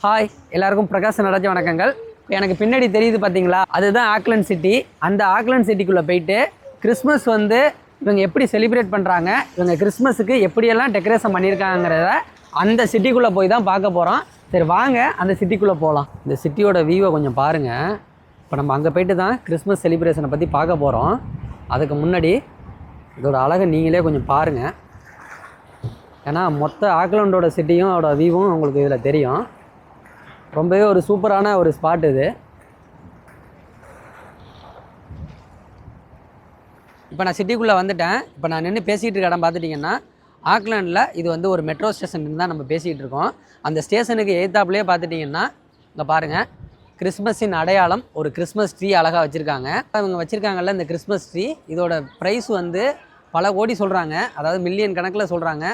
Hi எல்லாருக்கும் பிரகாஷ் நடராஜ வணக்கங்கள். எனக்கு பின்னாடி தெரியுது பார்த்தீங்களா, அதுதான் ஆக்லண்ட் சிட்டி. அந்த ஆக்லண்ட் சிட்டிக்குள்ளே போயிட்டு கிறிஸ்மஸ் வந்து இவங்க எப்படி செலிப்ரேட் பண்ணுறாங்க, இவங்க கிறிஸ்மஸுக்கு எப்படியெல்லாம் டெக்கரேஷன் பண்ணியிருக்காங்கிறத அந்த சிட்டிக்குள்ளே போய் தான் பார்க்க போகிறோம். சரி வாங்க அந்த சிட்டிக்குள்ளே போகலாம். இந்த சிட்டியோட வியூவை கொஞ்சம் பாருங்கள். இப்போ நம்ம அங்கே போயிட்டு தான் கிறிஸ்மஸ் செலிப்ரேஷனை பற்றி பார்க்க போகிறோம். அதுக்கு முன்னாடி இதோட அழகை நீங்களே கொஞ்சம் பாருங்கள். ஏன்னா மொத்த ஆக்லண்டோட சிட்டியும் அதோட வியூவும் உங்களுக்கு இதில் தெரியும். ரொம்பவே ஒரு சூப்பரான ஒரு ஸ்பாட் இது. இப்போ நான் சிட்டிக்குள்ளே வந்துட்டேன். இப்போ நான் நின்று பேசிகிட்டு இருக்க இடம் பார்த்துட்டிங்கன்னா ஆக்லாண்டில் இது வந்து ஒரு மெட்ரோ ஸ்டேஷன் தான் நம்ம பேசிகிட்டு இருக்கோம். அந்த ஸ்டேஷனுக்கு எதிர்த்தாப்புலேயே பார்த்துட்டிங்கன்னா இங்கே பாருங்கள், கிறிஸ்மஸின் அடையாளம் ஒரு கிறிஸ்மஸ் ட்ரீ அழகாக வச்சுருக்காங்க. இவங்க வச்சுருக்காங்கல்ல இந்த கிறிஸ்மஸ் ட்ரீ, இதோட ப்ரைஸ் வந்து பல கோடி சொல்கிறாங்க, அதாவது மில்லியன் கணக்கில் சொல்கிறாங்க.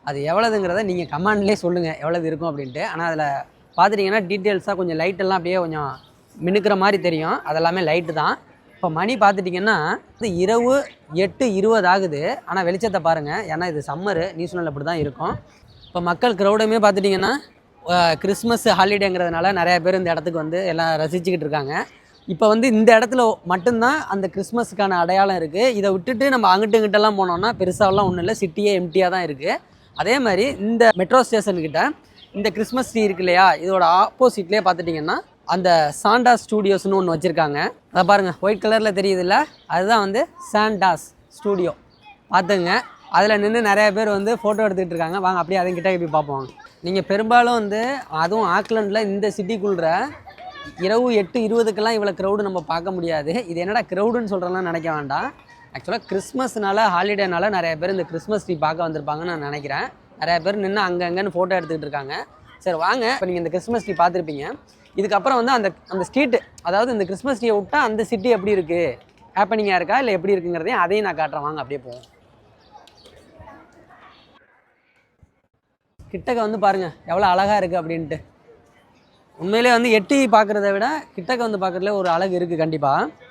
அது எவ்வளோதுங்கிறத நீங்கள் கமெண்ட்லேயே சொல்லுங்கள் எவ்வளோது இருக்கும் அப்படின்ட்டு. ஆனால் அதில் பார்த்துட்டிங்கன்னா டீட்டெயில்ஸாக கொஞ்சம் லைட்டெல்லாம் அப்படியே கொஞ்சம் மினுக்கிற மாதிரி தெரியும். அதெல்லாமே லைட்டு தான். இப்போ மணி பார்த்துட்டிங்கன்னா இது இரவு 8:20 ஆகுது. ஆனால் வெளிச்சத்தை பாருங்கள், ஏன்னா இது சம்மரு, நியூசிலாண்டில் அப்படி தான் இருக்கும். இப்போ மக்கள் க்ரௌடுமே பார்த்துட்டிங்கன்னா கிறிஸ்மஸ் ஹாலிடேங்கிறதுனால நிறையா பேர் இந்த இடத்துக்கு வந்து எல்லாம் ரசிச்சுக்கிட்டு இருக்காங்க. இப்போ வந்து இந்த இடத்துல மட்டும்தான் அந்த கிறிஸ்மஸுக்கான அடையாளம் இருக்குது. இதை விட்டுட்டு நம்ம அங்கிட்டு இங்கிட்டெல்லாம் போனோம்னா பெருசாலாம் ஒன்றும் இல்லை, சிட்டியே எம்டியாக தான் இருக்குது. அதே மாதிரி இந்த மெட்ரோ ஸ்டேஷன்கிட்ட இந்த கிறிஸ்மஸ் ட்ரீ இருக்கு இல்லையா, இதோட ஆப்போசிட்லேயே பார்த்துட்டிங்கன்னா அந்த சாண்டா ஸ்டூடியோஸ்னு ஒன்று வச்சுருக்காங்க. அதை பாருங்கள், ஒயிட் கலரில் தெரியுதுல்ல, அதுதான் வந்து சாண்டாஸ் ஸ்டூடியோ. பார்த்துங்க, அதில் நின்று நிறைய பேர் வந்து ஃபோட்டோ எடுத்துக்கிட்டு இருக்காங்க. வாங்க அப்படியே அதை கிட்டே போய் பார்ப்போம். நீங்கள் பெரும்பாலும் வந்து அதுவும் ஆக்லாண்டில் இந்த சிட்டிக்குள்ள இரவு 8:20க்கெல்லாம் இவ்வளோ க்ரௌடு நம்ம பார்க்க முடியாது. இது என்னடா க்ரௌடுன்னு சொல்கிறலாம் நினைக்க வேண்டாம். ஆக்சுவலாக கிறிஸ்மஸ்னால ஹாலிடேனால நிறைய பேர் இந்த கிறிஸ்மஸ் ட்ரீ பார்க்க வந்திருப்பாங்கன்னு நான் நினைக்கிறேன். நிறைய பேர் நின்று அங்கன்னு ஃபோட்டோ எடுத்துக்கிட்டு இருக்காங்க. சரி வாங்க, இப்போ நீங்கள் இந்த கிறிஸ்மஸ் ட்ரீ பார்த்துருப்பீங்க. இதுக்கப்புறம் வந்து அந்த ஸ்ட்ரீட்டு, அதாவது இந்த கிறிஸ்மஸ் ட்ரீயை விட்டால் அந்த சிட்டி எப்படி இருக்குது, ஹேப்பனிங்காக இருக்கா இல்லை எப்படி இருக்குங்கிறதையும் அதையும் நான் காட்டுறேன். வாங்க அப்படியே போவோம். கிட்டக்க வந்து பாருங்கள் எவ்வளோ அழகாக இருக்குது அப்படின்ட்டு. உண்மையிலே வந்து எட்டி பார்க்குறத விட கிட்டக்க வந்து பார்க்குறதுல ஒரு அழகு இருக்குது கண்டிப்பாக.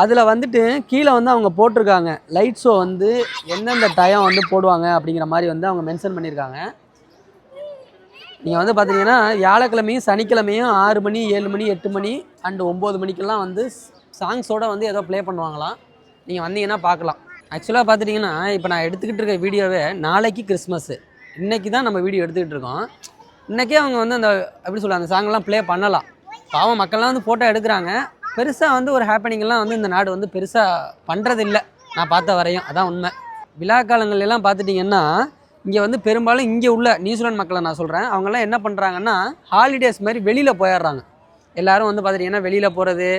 அதில் வந்துட்டு கீழே வந்து அவங்க போட்டிருக்காங்க லைட் ஷோ வந்து எந்தெந்த டைம் வந்து போடுவாங்க அப்படிங்கிற மாதிரி வந்து அவங்க மென்ஷன் பண்ணியிருக்காங்க. நீங்கள் வந்து பார்த்தீங்கன்னா வியாழக்கிழமையும் சனிக்கிழமையும் 6 மணி 7 மணி 8 மணி அண்டு 9 மணிக்கெல்லாம் வந்து சாங்ஸோடு வந்து ஏதோ ப்ளே பண்ணுவாங்களாம். நீங்கள் வந்தீங்கன்னா பார்க்கலாம். ஆக்சுவலாக பார்த்துட்டிங்கன்னா இப்போ நான் எடுத்துக்கிட்டு இருக்க வீடியோவே நாளைக்கு கிறிஸ்மஸ்ஸு, இன்றைக்கி தான் நம்ம வீடியோ எடுத்துக்கிட்டு இருக்கோம். இன்றைக்கே அவங்க வந்து அந்த எப்படி சொல்ல அந்த சாங்கெல்லாம் ப்ளே பண்ணலாம். பாவம் மக்கள்லாம் வந்து ஃபோட்டோ எடுக்கிறாங்க. பெருசாக வந்து ஒரு ஹேப்பனிங்கெல்லாம் வந்து இந்த நாடு வந்து பெருசாக பண்ணுறதில்லை நான் பார்த்த வரையும், அதான் உண்மை. விழா காலங்கள்லாம் பார்த்துட்டிங்கன்னா இங்கே வந்து பெரும்பாலும் இங்கே உள்ள நியூசிலாந்து மக்களை நான் சொல்கிறேன், அவங்கெல்லாம் என்ன பண்ணுறாங்கன்னா ஹாலிடேஸ் மாதிரி வெளியில் போயிடுறாங்க. எல்லோரும் வந்து பார்த்துட்டிங்கன்னா வெளியில் போகிறது,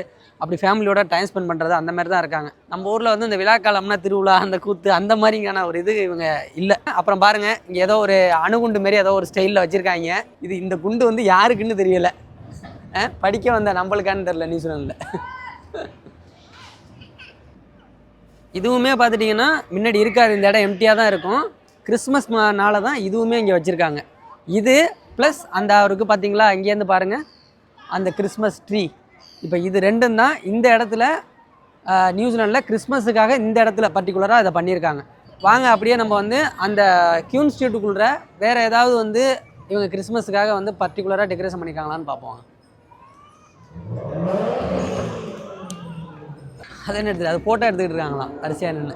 அப்படி ஃபேமிலியோட டைம் ஸ்பெண்ட் பண்ணுறது, அந்த மாதிரி தான் இருக்காங்க. நம்ம ஊரில் வந்து இந்த விழா காலம்னா திருவிழா, அந்த கூத்து, அந்த மாதிரிங்கான ஒரு இது இவங்க இல்லை. அப்புறம் பாருங்கள், இங்கே ஏதோ ஒரு அணுகுண்டு மாரி ஏதோ ஒரு ஸ்டைலில் வச்சுருக்காங்க. இது இந்த குண்டு வந்து யாருக்குன்னு தெரியலை, படிக்க வந்த நம்மளுக்கான்னு தெரில நியூசிலாண்டில். இதுவுமே பார்த்துட்டிங்கன்னா முன்னாடி இருக்காது, இந்த இடம் எம்டியாக தான் இருக்கும். கிறிஸ்மஸ் நாள தான் இதுவுமே இங்கே வச்சுருக்காங்க. இது ப்ளஸ் அந்த அவருக்கு பார்த்தீங்களா இங்கேருந்து பாருங்கள் அந்த கிறிஸ்மஸ் ட்ரீ. இப்போ இது ரெண்டும் தான் இந்த இடத்துல நியூசிலாண்டில் கிறிஸ்மஸுக்காக இந்த இடத்துல பர்டிகுலராக இதை பண்ணியிருக்காங்க. வாங்க அப்படியே நம்ம வந்து அந்த கியூன் ஸ்ட்ரீட்டுக்குள்ள வேறு ஏதாவது வந்து இவங்க கிறிஸ்மஸுக்காக வந்து பர்டிகுலராக டெக்கரேஷன் பண்ணியிருக்காங்களான்னு பார்ப்போம். அதை என்ன எடுத்து அது ஃபோட்டோ எடுத்துக்கிட்டு இருக்காங்களாம் வரிசையாக நின்று.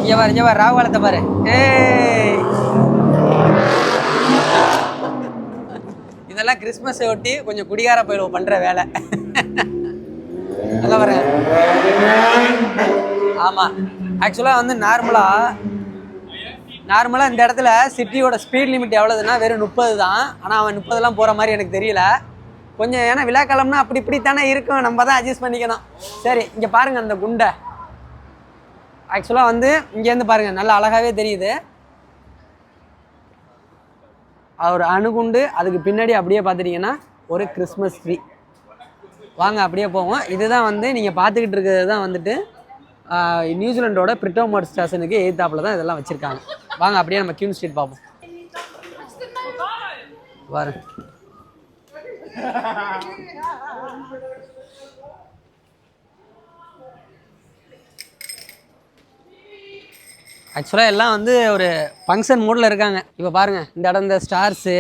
இங்கே பாரு ராகுகாலத்தை பாரு. இதெல்லாம் கிறிஸ்மஸை ஒட்டி கொஞ்சம் குடிகார பயில பண்ணுற வேலை. நல்லா வரேன். ஆமாம், ஆக்சுவலாக வந்து நார்மலாக இந்த இடத்துல சிட்டியோட ஸ்பீட் லிமிட் எவ்வளோதுன்னா வெறும் 30 தான். ஆனால் அவன் 30லாம் போகிற மாதிரி எனக்கு தெரியல கொஞ்சம். ஏன்னா விழாக்காலம்னா அப்படி இப்படித்தானே இருக்கும், நம்ம தான் அட்ஜஸ்ட் பண்ணிக்கணும். சரி இங்கே பாருங்கள் அந்த குண்டை. ஆக்சுவலாக வந்து இங்கேருந்து பாருங்கள் நல்லா அழகாகவே தெரியுது ஒரு அணுகுண்டு. அதுக்கு பின்னாடி அப்படியே பார்த்துட்டிங்கன்னா ஒரு கிறிஸ்மஸ் ட்ரீ. வாங்க அப்படியே போவோம். இதுதான் வந்து நீங்கள் பார்த்துக்கிட்டு இருக்கிறது தான் வந்துட்டு நியூசிலாண்டோட பிரிட்டோமோட் ஸ்டேஷனுக்கு எதிர்த்தாப்பில் தான் இதெல்லாம் வச்சுருக்காங்க. வாங்க அப்படியே நம்ம கியூன் ஸ்ட்ரீட் பார்ப்போம். பாருங்க ஆக்சுவலாக எல்லாம் வந்து ஒரு ஃபங்க்ஷன் மூடில் இருக்காங்க. இப்போ பாருங்கள், இந்த இடம் இந்த ஸ்டார்ஸு,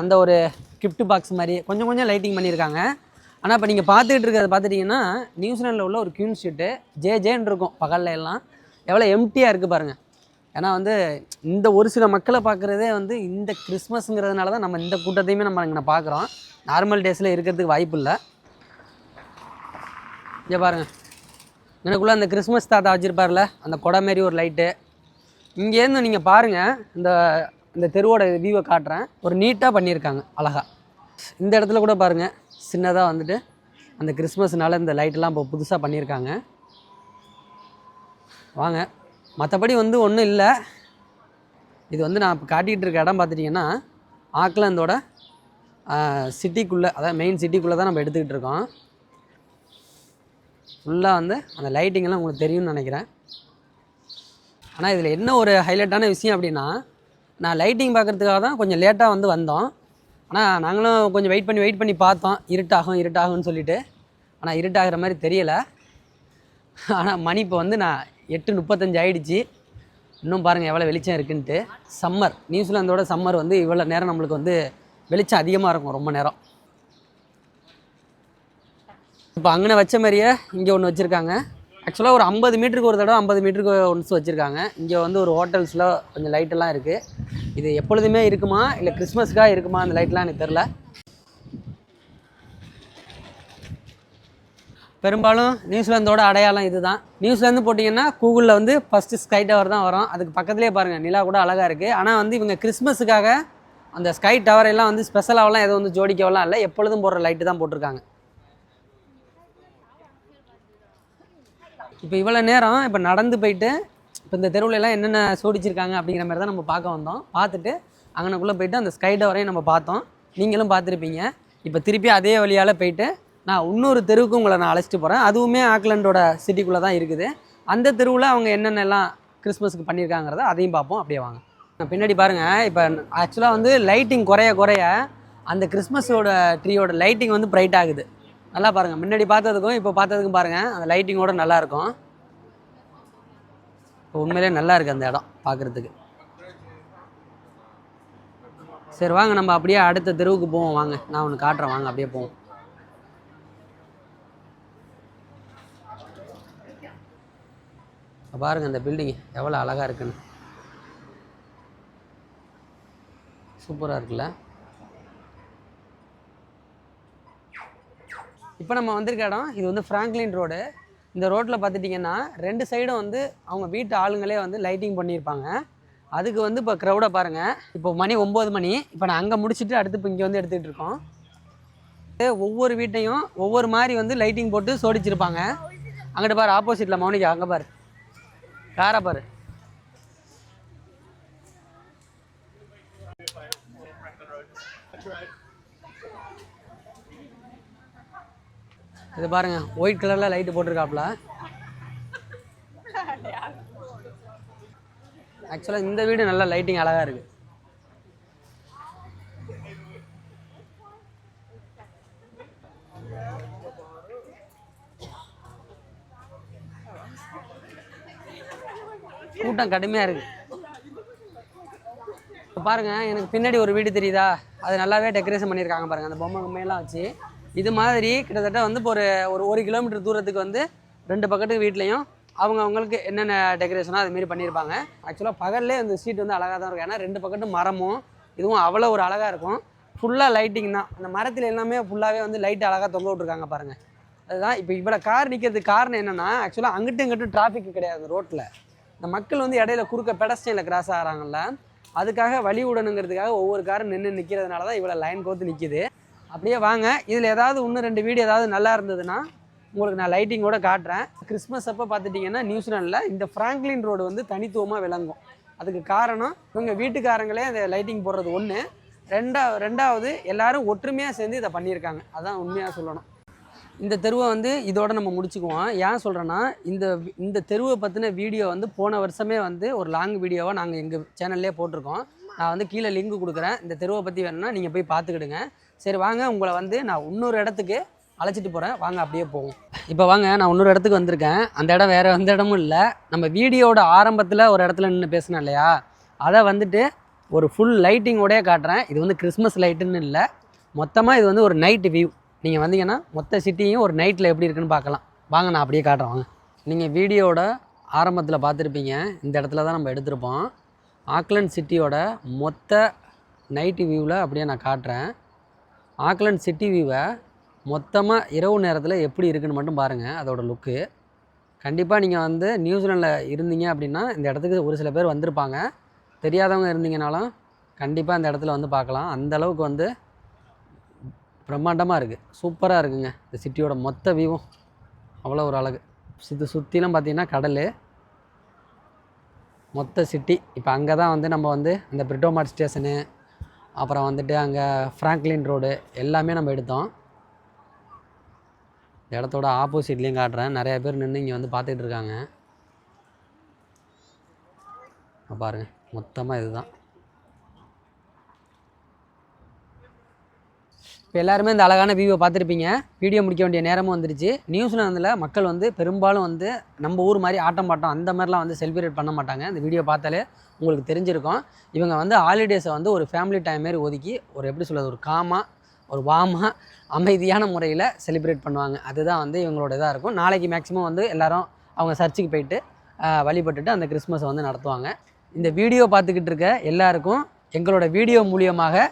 அந்த ஒரு கிஃப்ட் பாக்ஸ் மாதிரி கொஞ்சம் கொஞ்சம் லைட்டிங் பண்ணியிருக்காங்க. ஆனால் இப்போ நீங்கள் பார்த்துக்கிட்டு இருக்கிறத பார்த்துட்டிங்கன்னா நியூசிலாண்டில் உள்ள ஒரு குயின் ஸ்ட்ரீட்டு ஜேன்னு இருக்கும். பகலில் எல்லாம் எவ்வளோ எம்டியாக இருக்குது பாருங்கள். ஏன்னா வந்து இந்த ஒரு சில மக்களை பார்க்குறதே வந்து இந்த கிறிஸ்மஸுங்கிறதுனால தான் நம்ம இந்த கூட்டத்தையுமே நம்ம இங்கே பார்க்குறோம். நார்மல் டேஸில் இருக்கிறதுக்கு வாய்ப்பு இல்லை. இங்கே பாருங்கள், எனக்குள்ளே அந்த கிறிஸ்மஸ் தாத்தா வச்சுருப்பார்ல, அந்த கொடை மாரி ஒரு லைட்டு. இங்கேருந்து நீங்கள் பாருங்கள், இந்த தெருவோட வியூவை காட்டுறேன். ஒரு நீட்டாக பண்ணியிருக்காங்க அழகாக. இந்த இடத்துல கூட பாருங்கள், சின்னதாக வந்துட்டு அந்த கிறிஸ்மஸ்னால இந்த லைட்டெல்லாம் இப்போ புதுசாக பண்ணியிருக்காங்க. வாங்க, மற்றபடி வந்து ஒன்றும் இல்லை. இது வந்து நான் இப்போ காட்டிகிட்டு இருக்க இடம் பார்த்துட்டிங்கன்னா ஆக்லாந்தோட சிட்டிக்குள்ளே, அதாவது மெயின் சிட்டிக்குள்ளே தான் நம்ம எடுத்துக்கிட்டு இருக்கோம். ஃபுல்லாக வந்து அந்த லைட்டிங்கெல்லாம் உங்களுக்கு தெரியும்னு நினைக்கிறேன். ஆனால் இதில் என்ன ஒரு ஹைலைட்டான விஷயம் அப்படின்னா, நான் லைட்டிங் பார்க்குறதுக்காக தான் கொஞ்சம் லேட்டாக வந்து வந்தோம். ஆனால் நாங்களும் கொஞ்சம் வெயிட் பண்ணி பார்த்தோம், இருட்டாகும்னு சொல்லிட்டு. ஆனால் இருட்டாகிற மாதிரி தெரியலை. ஆனால் மணி இப்போ வந்து நான் 8:35 ஆகிடுச்சு. இன்னும் பாருங்கள் எவ்வளோ வெளிச்சம் இருக்குன்ட்டு. சம்மர், நியூசிலாந்தோட சம்மர் வந்து இவ்வளோ நேரம் நம்மளுக்கு வந்து வெளிச்சம் அதிகமாக இருக்கும், ரொம்ப நேரம். இப்போ அங்கே வச்ச மாதிரியே இங்கே ஒன்று வச்சுருக்காங்க. ஆக்சுவலாக ஒரு 50 மீட்டருக்கு ஒரு தடவை 50 மீட்டருக்கு ஒன்று வச்சுருக்காங்க. இங்கே வந்து ஒரு ஹோட்டல்ஸில் கொஞ்சம் லைட்டெல்லாம் இருக்குது. இது எப்பொழுதுமே இருக்குமா இல்லை கிறிஸ்மஸ்க்காக இருக்குமா அந்த லைட்லாம் எனக்கு தெரில. பெரும்பாலும் நியூசிலாந்தோட அடையாளம் இது தான். நியூசிலாந்து போட்டிங்கன்னா கூகுளில் வந்து ஃபஸ்ட்டு ஸ்கை டவர் தான் வரும். அதுக்கு பக்கத்துலேயே பாருங்கள், நிலா கூட அழகாக இருக்குது. ஆனால் வந்து இவங்க கிறிஸ்மஸுக்காக அந்த ஸ்கை டவரெல்லாம் வந்து ஸ்பெஷலாகலாம் எதுவும் வந்து ஜோடிக்கவெல்லாம் இல்லை, எப்பொழுதும் போடுற லைட்டு தான் போட்டிருக்காங்க. இப்போ இவ்வளோ நேரம் இப்போ நடந்து போயிட்டு இப்போ இந்த தெருவுலலாம் என்னென்ன சோடிச்சிருக்காங்க அப்படிங்கிற மாதிரி தான் நம்ம பார்க்க வந்தோம். பார்த்துட்டு அங்கனக்குள்ளே போயிட்டு அந்த ஸ்கை டவரையும் நம்ம பார்த்தோம். நீங்களும் பார்த்துருப்பீங்க. இப்போ திருப்பி அதே வழியால் போயிட்டு நான் இன்னொரு தெருவுக்கு உங்களை நான் அழைச்சிட்டு போகிறேன். அதுவுமே ஆக்லாண்டோட சிட்டிக்குள்ளே தான் இருக்குது. அந்த தெருவில் அவங்க என்னென்னலாம் கிறிஸ்மஸுக்கு பண்ணியிருக்காங்கிறத அதையும் பார்ப்போம். அப்படியே வாங்க. பின்னாடி பாருங்கள், இப்போ ஆக்சுவலாக வந்து லைட்டிங் குறைய அந்த கிறிஸ்மஸோட ட்ரீயோட லைட்டிங் வந்து பிரைட் ஆகுது. நல்லா பாருங்கள், முன்னாடி பார்த்ததுக்கும் இப்போ பார்த்ததுக்கும் பாருங்கள், அந்த லைட்டிங்கோட நல்லாயிருக்கும். இப்போ உண்மையிலே நல்லா இருக்குது அந்த இடம் பார்க்குறதுக்கு. சரி வாங்க, நம்ம அப்படியே அடுத்த தெருவுக்கு போவோம். வாங்க, நான் ஒன்று காட்டுறேன். வாங்க அப்படியே போவோம். பாருங்கள் இந்த பில்டிங் எவ்வளோ அழகாக இருக்குன்னு. சூப்பராக இருக்குல்ல. இப்போ நம்ம வந்திருக்க இடம் இது வந்து ஃப்ராங்க்லின் ரோடு. இந்த ரோட்டில் பார்த்துட்டிங்கன்னா 2 சைடும் வந்து அவங்க வீட்டு ஆளுங்களே வந்து லைட்டிங் பண்ணியிருப்பாங்க. அதுக்கு வந்து இப்போ க்ரௌடாக பாருங்கள். இப்போ மணி 9 மணி. இப்போ நான் அங்கே முடிச்சுட்டு அடுத்து இப்போ இங்கே வந்து எடுத்துகிட்டு இருக்கோம். ஒவ்வொரு வீட்டையும் ஒவ்வொரு மாதிரி வந்து லைட்டிங் போட்டு சோடிச்சிருப்பாங்க. அங்கிட்ட பாரு, ஆப்போசிட்டில் மௌனிகா, அங்கே பாரு, காரை பாரு. இது பாருங்க, ஒயிட் கலரில் லைட்டு போட்டிருக்காப்புல. ஆக்சுவலாக இந்த வீடு நல்லா லைட்டிங் அழகாக இருக்குது. கூட்டம் கடுமையாக இருக்குது. இப்போ பாருங்கள், எனக்கு பின்னாடி ஒரு வீடு தெரியுதா, அது நல்லாவே டெக்கரேஷன் பண்ணியிருக்காங்க பாருங்கள், அந்த பொம்மை கம்மையெல்லாம் வச்சு. இது மாதிரி கிட்டத்தட்ட வந்து இப்போ ஒரு கிலோமீட்டர் தூரத்துக்கு வந்து 2 பக்கத்துக்கு வீட்லேயும் அவங்களுக்கு என்னென்ன டெக்கரேஷனோ அதுமாரி பண்ணியிருப்பாங்க. ஆக்சுவலாக பகல்லே அந்த ஸ்ட்ரீட் வந்து அழகாக தான் இருக்கும். ஏன்னா 2 பக்கத்தும் மரமும் இதுவும் அவ்வளோ ஒரு அழகாக இருக்கும். ஃபுல்லாக லைட்டிங் தான். அந்த மரத்தில் எல்லாமே ஃபுல்லாகவே வந்து லைட்டு அழகாக தொங்க விட்ருக்காங்க பாருங்கள். அதுதான் இப்போ இவ்வளோ கார் நிற்கிறதுக்கு காரணம் என்னென்னா, ஆக்சுவலாக இங்கிட்டும் டிராஃபிக் கிடையாது ரோட்டில். இந்த மக்கள் வந்து இடையில குறுக்க பெடஸ்ட்ரியனில் கிராஸ் ஆகிறாங்கல்ல, அதுக்காக வழி விடணுங்கிறதுக்காக ஒவ்வொரு காரும் நிற்கிறதுனால தான் இவ்வளோ லைன் கோர்த்து நிற்கிது. அப்படியே வாங்க, இதில் ஏதாவது 1-2 வீடியோ ஏதாவது நல்லா இருந்ததுன்னா உங்களுக்கு நான் லைட்டிங்கோட காட்டுறேன். கிறிஸ்மஸ் அப்போ பார்த்துட்டிங்கன்னா நியூசிலாண்டில் இந்த ஃப்ராங்க்லின் ரோடு வந்து தனித்துவமாக விளங்கும். அதுக்கு காரணம் இவங்க வீட்டுக்காரங்களே அந்த லைட்டிங் போடுறது ஒன்று. ரெண்டாவது எல்லாரும் ஒற்றுமையாக சேர்ந்து இதை பண்ணியிருக்காங்க. அதான் உண்மையாக சொல்லணும். இந்த தெருவை வந்து இதோட நம்ம முடிச்சுக்குவோம். ஏன் சொல்கிறேன்னா, இந்த தெருவை பற்றின வீடியோ வந்து போன வருஷமே வந்து ஒரு லாங் வீடியோவை நாங்கள் எங்கள் சேனல்லே போட்டிருக்கோம். நான் வந்து கீழே லிங்க் கொடுக்குறேன். இந்த தெருவை பற்றி வேணும்னா நீங்கள் போய் பார்த்துக்கிடுங்க. சரி வாங்க, உங்களை வந்து நான் இன்னொரு இடத்துக்கு அழைச்சிட்டு போகிறேன், வாங்க அப்படியே போவோம். இப்போ வாங்க, நான் இன்னொரு இடத்துக்கு வந்திருக்கேன். அந்த இடம் வேறு எந்த இடமும் இல்லை, நம்ம வீடியோட ஆரம்பத்தில் ஒரு இடத்துல நின்று பேசினேன் இல்லையா, அதை வந்துட்டு ஒரு ஃபுல் லைட்டிங்கோடய காட்டுறேன். இது வந்து கிறிஸ்மஸ் லைட்டுன்னு இல்லை, மொத்தமாக இது வந்து ஒரு நைட்டு வியூ. நீங்கள் வந்தீங்கன்னா மொத்த சிட்டியும் ஒரு நைட்டில் எப்படி இருக்குன்னு பார்க்கலாம். வாங்க நான் அப்படியே காட்டுறேன் வாங்க. நீங்கள் வீடியோட ஆரம்பத்தில் பார்த்துருப்பீங்க, இந்த இடத்துல தான் நம்ம எடுத்திருப்போம். ஆக்லண்ட் சிட்டியோட மொத்த நைட்டு வியூவில் அப்படியே நான் காட்டுறேன். ஆக்லண்ட் சிட்டி வியூவை மொத்தமாக இரவு நேரத்தில் எப்படி இருக்குன்னு மட்டும் பாருங்கள், அதோட லுக்கு. கண்டிப்பாக நீங்கள் வந்து நியூசிலாண்டில் இருந்தீங்க அப்படின்னா இந்த இடத்துக்கு ஒரு சில பேர் வந்திருப்பாங்க. தெரியாதவங்க இருந்தீங்கனாலும் கண்டிப்பாக இந்த இடத்துல வந்து பார்க்கலாம். அந்தளவுக்கு வந்து பிரம்மாண்டமாக இருக்குது, சூப்பராக இருக்குங்க. இந்த சிட்டியோட மொத்த வியூவும் அவ்வளோ ஒரு அழகு. சுற்றிலும் பார்த்திங்கன்னா கடல், மொத்த சிட்டி. இப்போ அங்கே தான் வந்து நம்ம வந்து அந்த பிரிட்டோமார்ட் ஸ்டேஷனு, அப்புறம் வந்துட்டு அங்கே ஃப்ராங்க்லின் ரோடு எல்லாமே நம்ம எடுத்தோம். இந்த இடத்தோட ஆப்போசிட்லேயும் காட்டுறேன், நிறையா பேர் நின்று இங்கே வந்து பார்த்துட்டு இருக்காங்க. பாருங்கள், மொத்தமாக இதுதான். இப்போ எல்லாருமே இந்த அழகான வியூவை பார்த்துருப்பீங்க. வீடியோ முடிக்க வேண்டிய நேரமும் வந்துருச்சு. நியூசிலாந்தில் மக்கள் வந்து பெரும்பாலும் வந்து நம்ம ஊர் மாதிரி ஆட்டம் பாட்டம் அந்த மாதிரிலாம் வந்து செலிப்ரேட் பண்ண மாட்டாங்க. இந்த வீடியோ பார்த்தாலே உங்களுக்கு தெரிஞ்சிருக்கும். இவங்க வந்து ஹாலிடேஸை வந்து ஒரு ஃபேமிலி டைம் மாரி ஒதுக்கி ஒரு எப்படி சொல்கிறது, ஒரு காமாக, ஒரு வாமாக, அமைதியான முறையில் செலிப்ரேட் பண்ணுவாங்க. அதுதான் வந்து இவங்களோட இதாக இருக்கும். நாளைக்கு மேக்ஸிமம் வந்து எல்லோரும் அவங்க சர்ச்சுக்கு போயிட்டு வழிபட்டுட்டு அந்த கிறிஸ்மஸை வந்து நடத்துவாங்க. இந்த வீடியோ பார்த்துக்கிட்டு இருக்க எல்லாருக்கும் எங்களோட வீடியோ மூலியமாக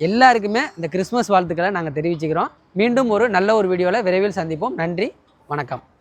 எல்லாருக்குமே இந்த கிறிஸ்மஸ் வாழ்த்துக்களை நாங்கள் தெரிவிச்சுக்கிறோம். மீண்டும் ஒரு நல்ல ஒரு வீடியோவில் விரைவில் சந்திப்போம். நன்றி, வணக்கம்.